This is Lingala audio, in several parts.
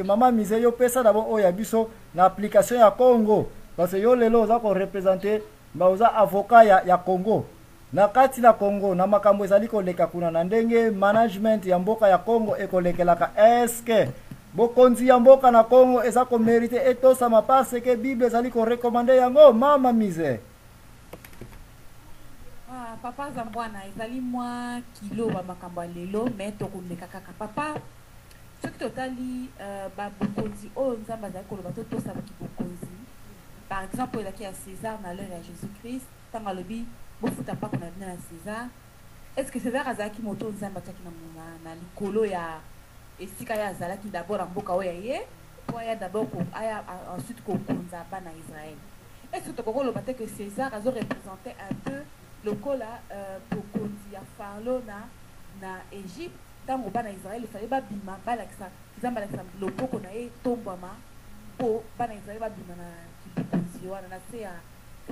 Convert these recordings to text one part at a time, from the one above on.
Maman mise yo pesa d'abord oya biso na application ya Congo parce que yo lelo za ko représenter ba avocat ya Congo na kati la Congo na makambo ezali koleka kuna na ndenge management ya mboka ya Congo ekolekelaka eske bokonzi ya mboka na Congo eza ko mériter etosama parce que Bible ezali ko recommander yango mama mise. Papa Zambwana ezali mwa kilo ba makambo lelo mais tokomeka kaka papa soki totali babokonzi oyo nzambe azali koloba totosala kibokonzi par exemple elaki ya César na l'heure ya Jésus-Christ ntango alobi bofuta mpako na bino na César est-ce que César azalaki moto oyo nzambe atiaki na likolo ya esika ye azalaki d'abord na mboka oyo ye po aya d'abord aya ensuite kokonza bana Israël est-ce que tokokoloba te que César azoreprésente un peu lokola bokonzi ya Pharaon na Égypte tango bana Israël fallait ba bima balakisa kizamba lakisa loboko na ye tombama po bana Israël ba bima na kibokonzi wana na se ya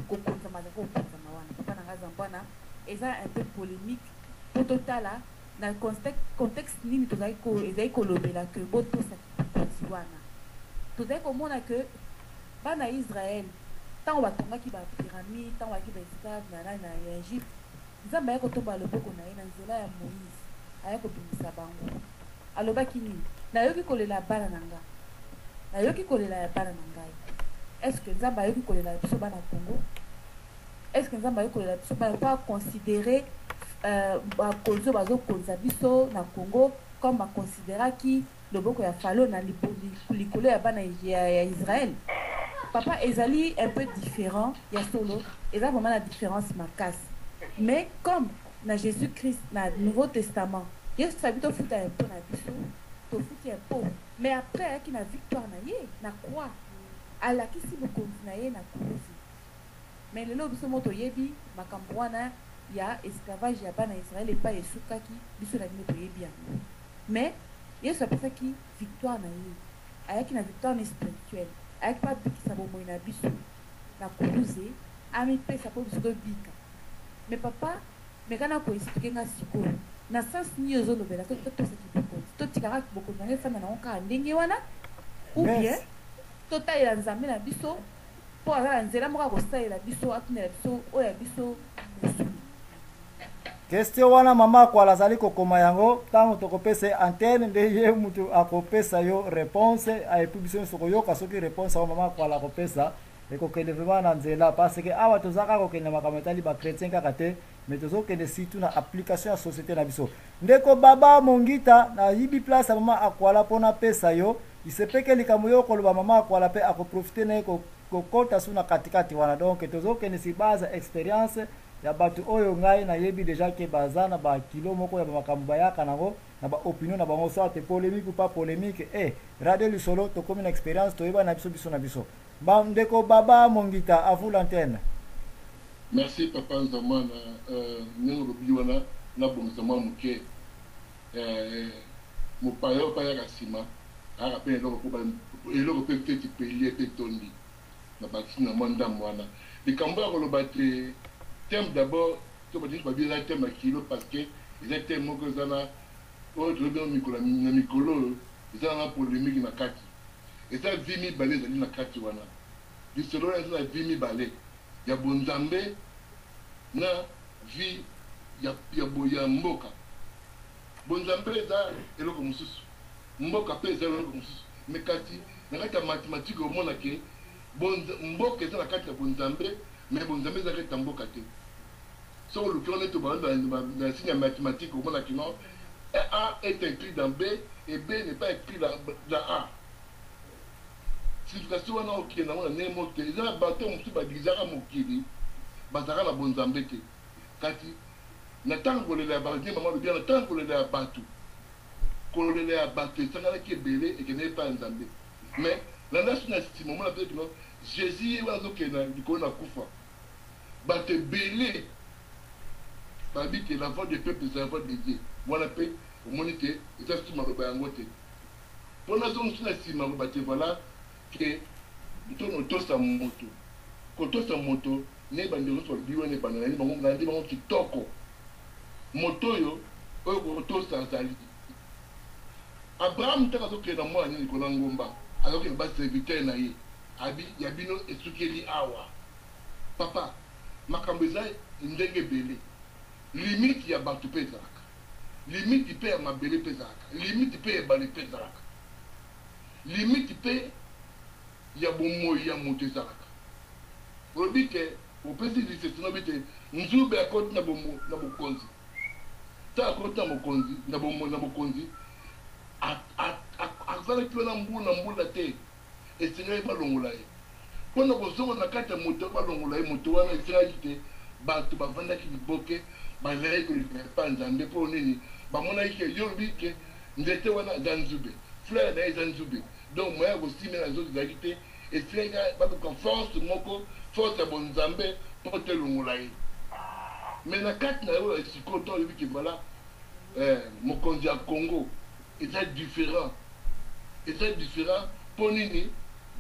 kokonza mazako kokonza mawana papa na ngaza mbwana eza un peu polémique po totala na contexte nini tozali ko ezali kolobela que boto sa kibokonzi wana tozali komona que bana Israël tango batongaki ba pyramide tango baki ba esclave na Égypte nzamba ya kotomba loboko na ye na nzela ya Moïse aya kobimisa bango alobaki nini nayoki kolela bana na nga nayoki kolela ya bana na ngai est-ce que nzamba ayoki kolela biso bana Congo est-ce que nzamba ayoki kolela biso bana pas considérer bakonzo bazokonza biso na Congo comme baconsidéraki loboko ya Pharaon na likolo ya bana ya Israël papa ezali un peu différent ya solo eza vraiment la différence makasi mais comme na Jésus-Christ na Nouveau Testament Yesu sabi to futa un peu na biso to futi un peu mais après qui na victoire na ye na croix ala kisi bokonzi na ye na kulusi mais lelo biso moto yebi makambo wana ya esclavage ya bana Israël epa esukaki biso na bino toyebi yango mais Yesu apesaki victoire na ye ayaki na victoire spirituelle ayaki pa bikisa bomoi na biso na kulusi amipesa po biso tobika mais papa mais kana ko expliquer nga sikoyo na sens ni ozolobela to tosaki bokonzi totikaka bokonzi na efanda na oka ndenge wana ou bien totalela nzambe na biso po azala nzela moko akosalela biso atunela biso oyo ya biso mosuni question wana mama kwala azali kokoma yango ntango tokopesa antenne nde ye mutu akopesa yo réponse ayebi biso nyonso koyoka soki réponse yango mama kwala akopesa ekokende vraiment na nzela parce que awa tozaka kokende makambo etali bakretien kaka te mais tozokende surtout na application ya société na biso ndeko baba mongita na yibi place mama akwala mpona pesa yo isepeke likambo yo koloba mama akwala mpe akoprofite na ye kokota su na katikati wana donc tozokende si base expérience ya bato oyo ngai nayebi déjà ke baza na bakilo moko ya bamakambo bayaka nango na baopinion na bango soit te polémique ou pas polémique radio lisolo tokomi na expérience toyeba na biso na biso ndeko baba mongita à vous l'antenne. Merci papa Nzamana ndenge olobi wana nabongisa mwa moke mopaya oyo payaka nsima aka mpe eloko mpe feti pelie mpe tondi na bakisi na mwa ndambo wana likambo ya koloba te thème d'abord to badini babi eza thème ya kilo parce que eza thème moko eza na oyo tolobi na mikolo oyo eza na polémique na kati eza vi mibale ezali na kati wana lisolo eza na vi mibale ya bonzambe na vi ya mboka bonzambe eza eloko mosusu mboka mpe eza eloko mosusu me kati na kati ya mathématique omona ke mboka eza na kati ya bonzambe me bonzambe eza kati ya mboka te soko oluki wana to na signe ya mathématique omona ke non A est inclus dans B et B n'est pas inclus dans A. Signification wana okende nango na ndenge moko te eza na bato mosusu bagizaka mokili bazalaka na bonzambe te kati na ntango kolela ya bato mama lobi na ntango kolela ya bato kolela ya bato esanganaki ebele ekende epa ya nzambe mais na ndasi na nsima omona mpe kino jésus ye wana azokende likolo na kufa bato ebele babi ke la voix du peuple c'est la voix de Dieu wana mpe omoni te eza susu maloba yango te mpona zongo na nsima loba te voilà ke ntono otosa moto kotosa moto ne bandeko nyonso balobi wana ebanda nandi bango kitoko moto oyo kotosa azali abraham ntaka azokende na mwana nini likolo na ngomba azokende baserviteur na ye ya bino esukeli awa papa makambo eza ndenge ebele limite ya bato mpe ezalaka limite mpe ya mabele mpe ezalaka limite mpe ya ebale mpe ezalaka limite mpe ya bomoi ya moto ezalaka olobi ke opesi lisesi nobi te nzube akoti na bokonzi ta akoti na bokonzi na bokonzi azalaki wana mbula te esengaki balongola ye mpona kozonga na kati ya moto balongola ye moto wana esengaki te bato bavandaki liboke bazalaki kolipapa nzambe mpo nini bamonaki ke yo lobi ke nzete wana eza nzube fleur na ye eza nzube donc moya ya kosimela nzoto ezalaki te esengaki bakoka force moko force ya bonzambe mpo te elongola ye mais na kati na yo sikoyo to olobi ke vala mokonzi ya congo eza différent mpo nini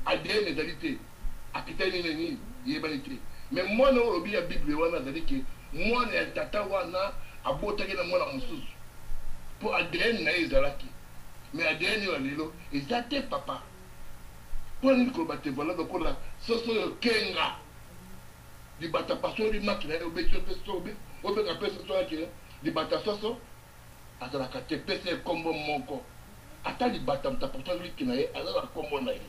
ADN ezali te akitani nini yebani te mais mwana oyo olobi ya bible wana azali ke mwana ya tata wana abotaki na mwana mosusu mpo ADN na ye ezalaki mais ADN oyo lelo eza te papa mpo nini koloba te vola lokola soso oyo kenga libata paso limaki na ye obeki mpe so obenga mpe soso yake libata soso azalaka te pesa ekombo moko ata libata mutaporta liki na ye azalaka kombo na ye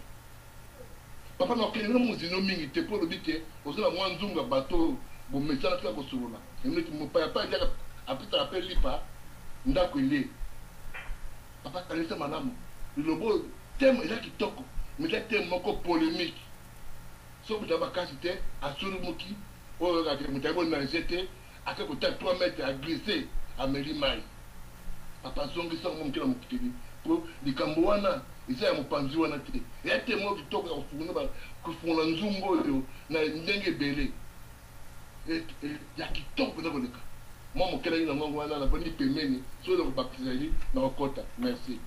papa na okende na mozino mingi te mpo olobi te ozala mwa nzunga bato bomesana tika kosolola emneti mopayapa ejaka apetaka mpe lipa ndako elie papa kanisa malamu lilobo teme eza kitoko mais eza teme moko polémique soki moto ya bakasi te asolomoki oyo kaka moto ayebi onange te ake kota 3 mètre aglisse ameli mai papa azongisa ngo mokila mokili mpo likambo wana eza ya mopanzi wana te eya te mo kitoko ya kofungola nzumbu oyo na ndenge ebele ya kitoko eza koleka mwa mokelaki na ngongo wana nabandi pembeni soki nakobakisali na kokota merci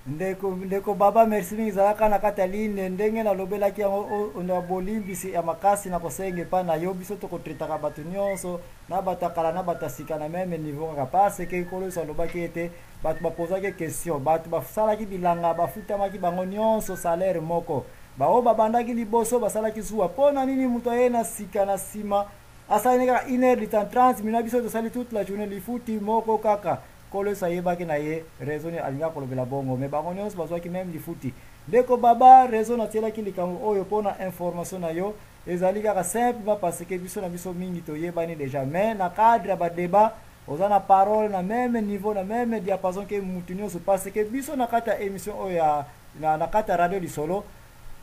ndeko baba merci mingi ezalaka na kati ya line ndenge nalobelaki yango na bolimbisi ya makasi na kosenga epai na yo biso tokotretaka bato nyonso na bato akala na bato asika na meme niveau kaka parce ke ekolo oyo alobaki ete bato bapozaki question bato basalaki bilanga bafutamaki bango nyonso salaire moko bao babandaki liboso basalaki zuwa mpona nini moto aye na sika na nsima asali kaka 1 heure 30 minutes biso tosali toute la journée lifuti moko kaka kolo sayebaki na ye raison alinga kolobela bongo mais bango nyonso bazwaki même lifuti ndeko baba raison atielaki likambo oyo mpona information na yo ezali kaka simplement parce que biso na biso mingi toyebani déjà mais na cadre ya badébat oza na parole na même niveau na même diapason ke mutu nyonso parce que biso na kati ya émission oyo na kati ya radio lisolo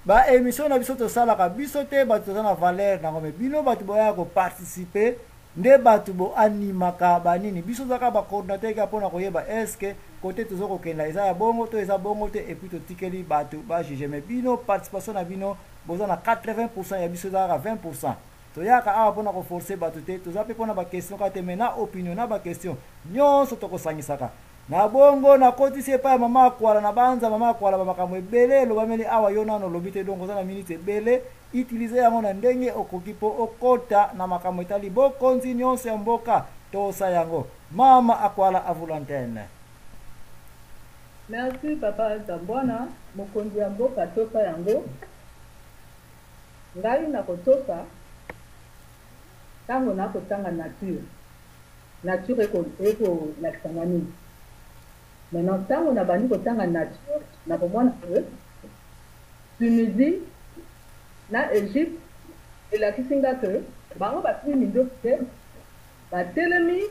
ba émission na biso tosalaka biso te bato toza na valeur nango me bino bato boyaka koparticipe nde bato boanimaka banini biso ozaka bacoordinateur ka mpona koyeba estce kote toza kokenda eza ya bongo to eza bongo te epuis totikeli bato bajuge me bino participation na bino boza na 80% ya biso eza kaka 20%. toyaka awa mpona koforce bato te toza mpe mpona baquestion kaka te me na opinion na baquestion nyonso tokosangisaka na bongo nakotisi epai ya mama akwala na banza mama akwala bamakambo ebele elobameli awa yo nano olobi te donc oza na minute ebele utilize yango na ndenge okoki mpo okota na makambo etali bokonzi nyonso ya mboka tosa yango mama akwala avulantene. Merci papa Zambwana mokonzi ya mboka tosa yango ngai nakotosa ntango nakotanga nature ekolakisanga nini maintenant ntango nabandi kotanga nature nakomona ke Tunisie na Égypte elakisi nga ke bango basili mindoki te batelemi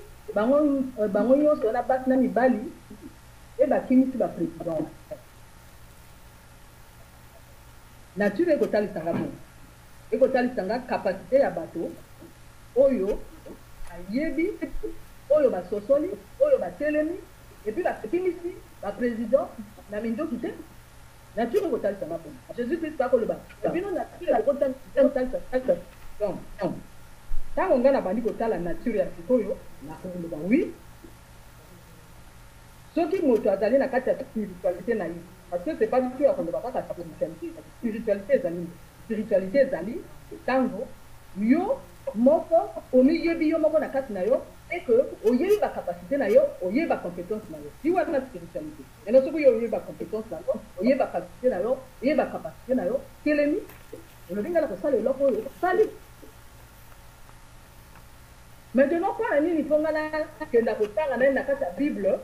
bango nyonso wana basi na mibali e bakimisi baprésident nature ekotalisanga bongo ekotalisanga kapasité ya bato oyo ayebi oyo basosoli oyo batelemi epuis bakimisi baprésident na mindoki te nature ekotalisanga bongo jésus christ akoloba bino nature ekotalisanga ntango ngai nabandi kotala nature ya sikoyo nakoloba wi soki moto azali na kati ya spiritualité na ye parce que c'est pas du tout ya koloba kaka spiritualité spiritualité ezali ntango yo moko omiyebi yo moko na kati na yo et que oyebi bacapacité na yo oyebi bacompétence na yo ti wana spiritualité ena soki yo oyebi bacompétence na yo oyebi bacapacité na yo oyebi bacapacité na yo telemi olobi nga na kosala eloko oyo osali maintenant mpona nini mpo nga nakenda kotanga naye na kati ya bible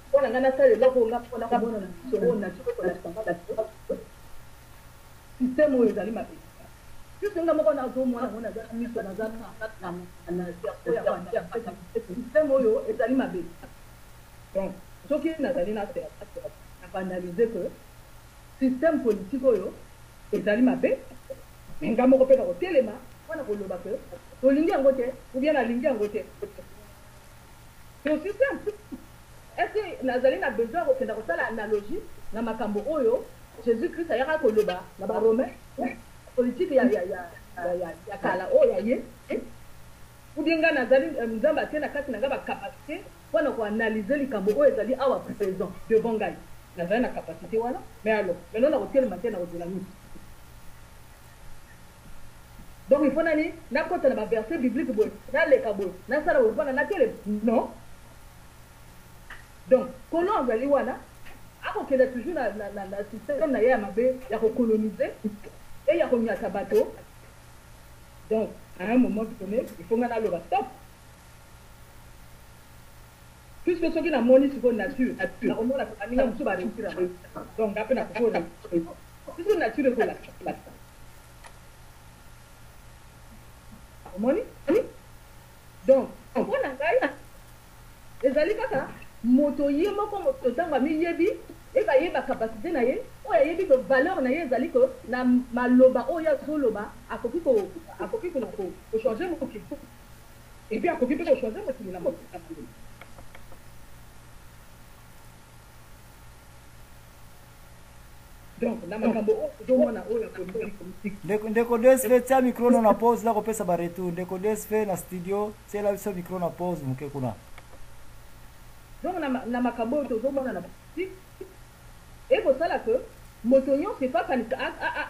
mpona nga nasala eloko nga mpona komona na biso oyo nasokokolakisanga système oyo ezali mabe juste nga moko nazomona ngo naza miso naza système oyo ezali mabe donc soki nazali naanalyse que système politique oyo ezali mabe nga moko mpe na kotelema mpona koloba ke tolingi yango te ou bien nalingi yango te c'est aussi simple est-ce que nazali na besoin kokenda kosala analogie na makambo oyo jésus christ ayaka koloba na baromain politique ya kala oyo ya ye ou bien nga nazali nzambe atie na kati na nga bacapacité mpona koanalyse likambo oyo ezali awa présent devant ngai nazali na capacité wana mais alors maintenant na kotelema te na kozela misi donc il faut nani nakota na baverset biblique boye naleka boye nasala boye mpona natelema non donc kolon azali wana akokende toujours na système na ye ya mabe ya kocoloniser et ya konyata bato donc à un moment donné il faut nga naloba stop puisque soki namoni sikoyo nature nakomona aninga mosusu baréussir yango donc nga mpe nakokola puisque nature ekolakisa omoni donc mpona ngai ezali kaka moto ye moko moto ntango amiyebi ekayeba capacité na ye oyo ayebi ke valeur na ye ezali ke na maloba oyo azoloba akoki kochange mokili et puis akoki mpe kochange mokili na mokili donc na makambo oyo ozomona oyo politique ndeko desfe tia micro no na pause la kopesa baretour ndeko desfe na studio tiela biso micro na pause moke kuna donc na makambo oyo tozomona na politique ekosala ke moto nyonso efakanisa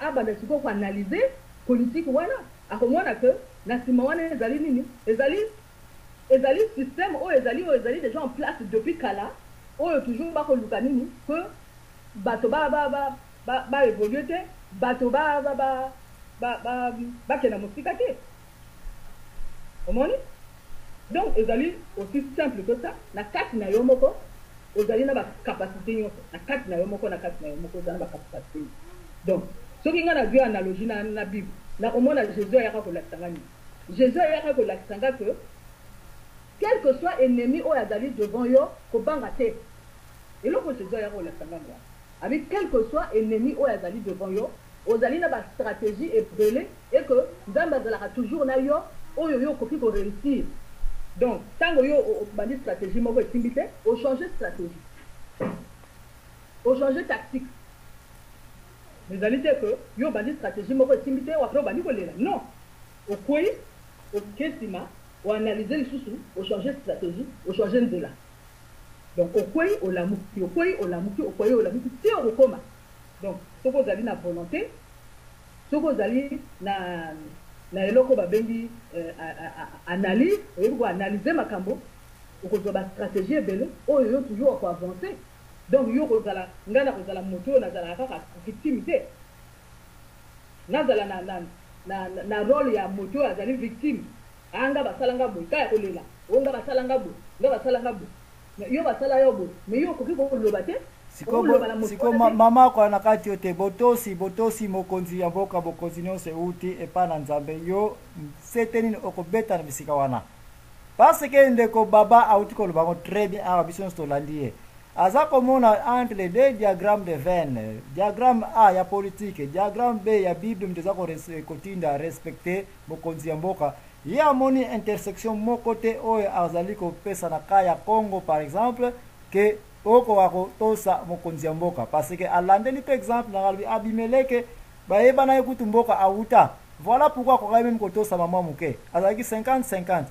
abanda sikoyo koanalyse politique wana akomona ke na nsima wana ezali nini ezali système oyo ezali déjà en place depuis kala oyo toujours bakoluka nini ke bato baévolue te bato bakenda mosika te omoni donc ezali aussi simple que ça na kati na yo moko ozali na bacapacité nyonso na kati na yo moko ozali na bacapacité donc soki nga nazwi analogie na bible nakomona jésus ayaka kolakisanga nini jésus ayaka kolakisanga que quel que soit ennemi oyo azali devant yo kobanga te eloko jésus ayaka kolakisanga ngo avec quel que soit ennemi oyo azali devant yo ozali na bastratégie ebele et que nzambe azalaka toujours na yo oyo yo okoki koréussir donc ntango yo obandi stratégie moko esimbi te ochange stratégie ochange tactique ezali te ke yo obandi stratégie moko esimbi te wapre obandi kolela non okwei oke nsima oanalyse lisusu ochange stratégie ochange nzela donc okwei olamuki te okokoma donc soki ozali na volonté soki ozali na eloko babengi analyse oyebi koanalyse makambo okozwa bastratégie ebele oyo yo toujours okoavance donc yo kozala ngai na kozala moto oyo nazalaka kaka victime te nazala na rôle ya moto oyo azali victime anga basalanga boye kaya kolela oyo nga basalanga boye yo basala yo boye mais yo okoki koloba te siko mama kwa na kati yote botosi mokonzi ya mboka bokonzi nyonso euti epa na nzambe yo sete nini okobeta na bisika wana parce que ndeko baba auti koloba ngo très bien awa biso nyonso tolandi ye aza komona entre les deux diagrammes de veine diagramme A ya politique diagramme B ya bible mteza kotinda respecter bokonzi ya mboka ye amoni intersection moko te oyo azali kopesa na ka ya Congo par exemple que oko wako tosa mokonzi ya mboka parce que alandeli par exemple na galbi Abimeleke bayeba na ekutu mboka auta voilà pourquoi ko même ko tosa mama muke azaki 50-50